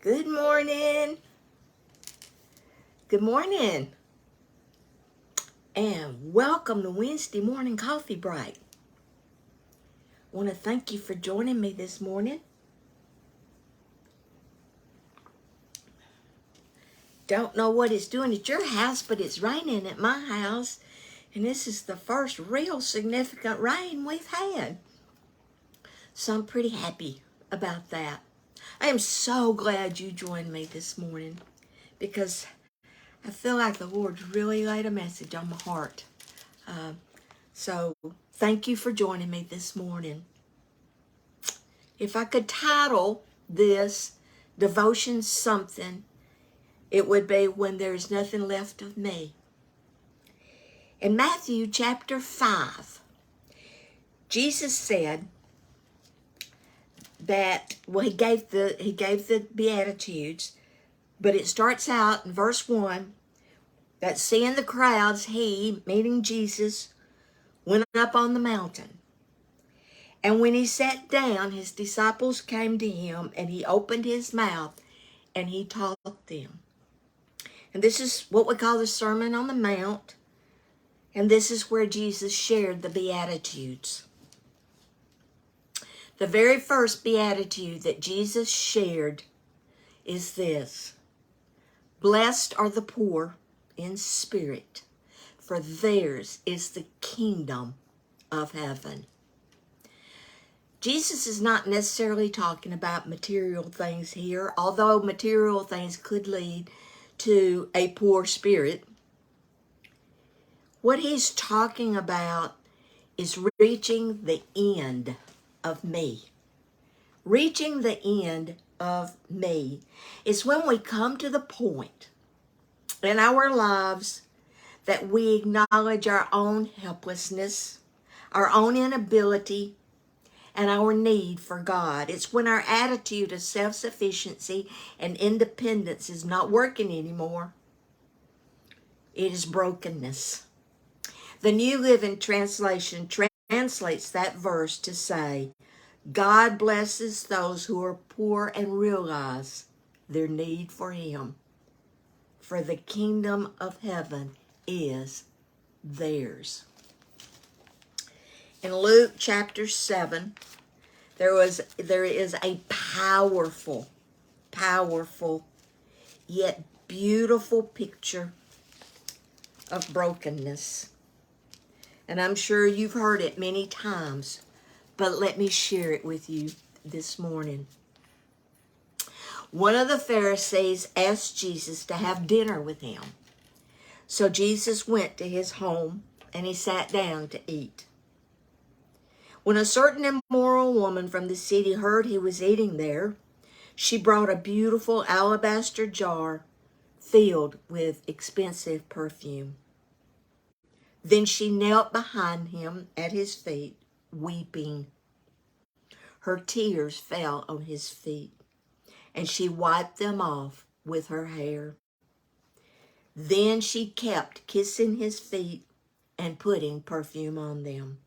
Good morning. Good morning. And welcome to Wednesday Morning Coffee Break. I want to thank you for joining me this morning. Don't know what it's doing at your house, but it's raining at my house. And this is the first real significant rain we've had. So I'm pretty happy about that. I am so glad you joined me this morning because I feel like the Lord's really laid a message on my heart. So thank you for joining me this morning. If I could title this devotion something, it would be When There's Nothing Left of Me. In Matthew chapter 5, Jesus said that, he gave the Beatitudes, but it starts out in verse 1, that seeing the crowds, he, meaning Jesus, went up on the mountain. And when he sat down, his disciples came to him, and he opened his mouth, and he taught them. And this is what we call the Sermon on the Mount. And this is where Jesus shared the Beatitudes. The very first Beatitude that Jesus shared is this: Blessed are the poor in spirit, for theirs is the kingdom of heaven. Jesus is not necessarily talking about material things here, although material things could lead to a poor spirit. What he's talking about is reaching the end of me. Reaching the end of me is when we come to the point in our lives that we acknowledge our own helplessness, our own inability, and our need for God. It's when our attitude of self-sufficiency and independence is not working anymore. It is brokenness. The New Living Translation translates that verse to say, God blesses those who are poor and realize their need for Him, for the kingdom of heaven is theirs. In Luke chapter 7, there is a powerful, yet beautiful picture of brokenness. And I'm sure you've heard it many times, but let me share it with you this morning. One of the Pharisees asked Jesus to have dinner with him. So Jesus went to his home and he sat down to eat. When a certain immoral woman from the city heard he was eating there, she brought a beautiful alabaster jar filled with expensive perfume. Then she knelt behind him at his feet, weeping. Her tears fell on his feet, and she wiped them off with her hair. Then she kept kissing his feet and putting perfume on them.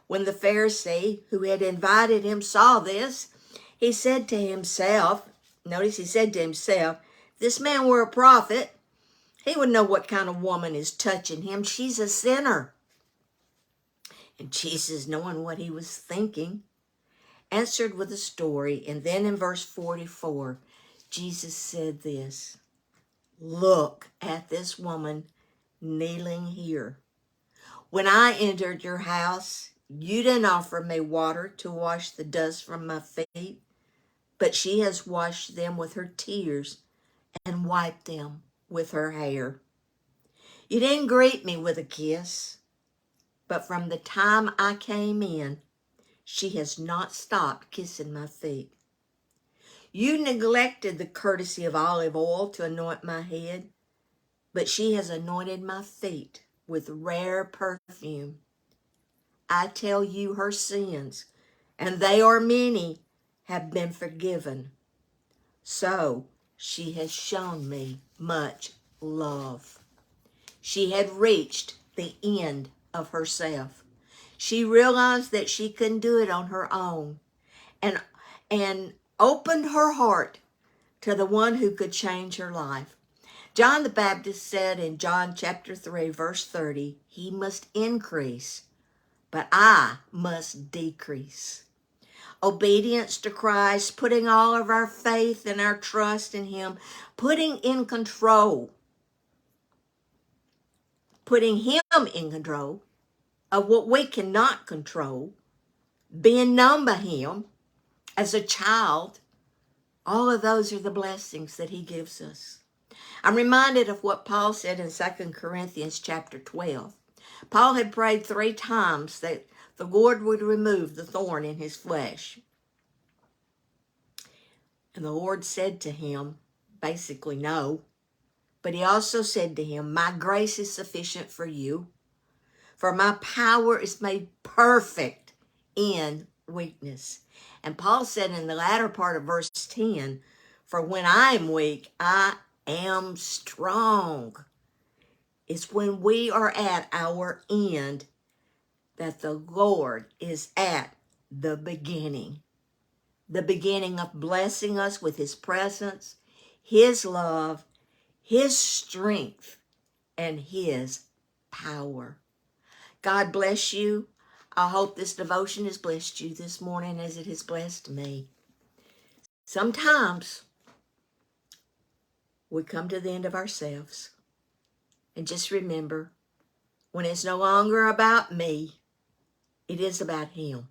When the Pharisee who had invited him saw this, he said to himself, notice he said to himself, if this man were a prophet, he would know what kind of woman is touching him. She's a sinner. And Jesus, knowing what he was thinking, answered with a story. And then in verse 44, Jesus said this, look at this woman kneeling here. When I entered your house, you didn't offer me water to wash the dust from my feet, but she has washed them with her tears and wiped them with her hair. You didn't greet me with a kiss, but from the time I came in, she has not stopped kissing my feet. You neglected the courtesy of olive oil to anoint my head, but she has anointed my feet with rare perfume. I tell you, her sins, and they are many, have been forgiven. So she has shown me much love. She had reached the end of herself. She realized that she couldn't do it on her own. And opened her heart to the one who could change her life. John the Baptist said in John chapter 3, verse 30, he must increase, but I must decrease. Obedience to Christ, putting all of our faith and our trust in him, putting him in control of what we cannot control, being known by him as a child. All of those are the blessings that he gives us. I'm reminded of what Paul said in 2 Corinthians chapter 12. Paul had prayed 3 times that the Lord would remove the thorn in his flesh. And the Lord said to him, basically, no. But he also said to him, my grace is sufficient for you, for my power is made perfect in weakness. And Paul said in the latter part of verse 10, for when I am weak, I am strong. It's when we are at our end that the Lord is at the beginning of blessing us with his presence, his love, his strength, and his power. God bless you. I hope this devotion has blessed you this morning as it has blessed me. Sometimes we come to the end of ourselves. And just remember, when it's no longer about me, it is about him.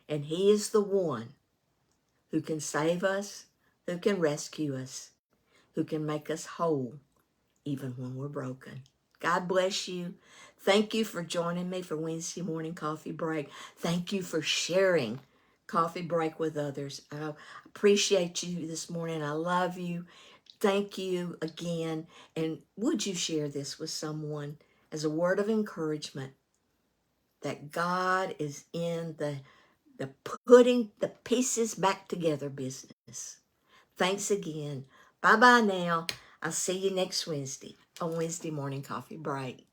And he is the one who can save us, who can rescue us, who can make us whole, even when we're broken. God bless you. Thank you for joining me for Wednesday morning coffee break. Thank you for sharing coffee break with others. I appreciate you this morning. I love you. Thank you again. And would you share this with someone as a word of encouragement that God is in the putting the pieces back together business. Thanks again. Bye-bye now. I'll see you next Wednesday on Wednesday morning coffee break.